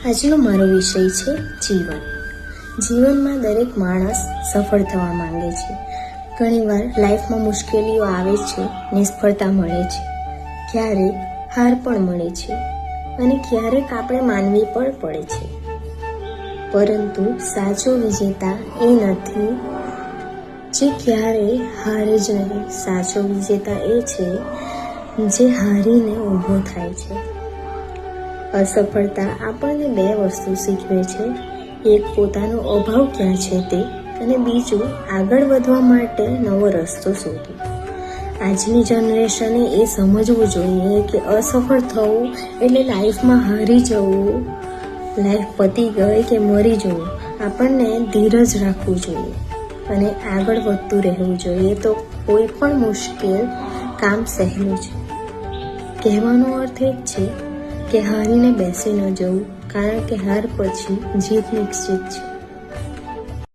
આજનો મારો વિષય છે જીવન. જીવનમાં દરેક માણસ સફળ થવા માંગે છે. ઘણીવાર લાઈફમાં મુશ્કેલીઓ આવે છે, નિષ્ફળતા મળે છે, ક્યારેક હાર પણ મળે છે અને ક્યારેક આપણે માનવી પણ પડે છે. પરંતુ સાચો વિજેતા એ નથી જે ક્યારેય હારે જ નહીં. સાચો વિજેતા એ છે જે હારીને ઊભો થાય છે. અસફળતા આપણને બે વસ્તુ શીખવે છે. એક, પોતાનો અભાવ ક્યાં છે તે, અને બીજું, આગળ વધવા માટે નવો રસ્તો શોધવો. આજની જનરેશને એ સમજવું જોઈએ કે અસફળ થવું એટલે લાઈફમાં હારી જવું, લાઈફ પતી ગઈ કે મરી જવું. આપણને ધીરજ રાખવું જોઈએ અને આગળ વધતું રહેવું જોઈએ, તો કોઈ પણ મુશ્કેલ કામ સહેલું છે. કહેવાનો અર્થ એ જ છે કે હારીને બેસી ન જવું, કારણ કે હાર પછી જીત નિશ્ચિત છે.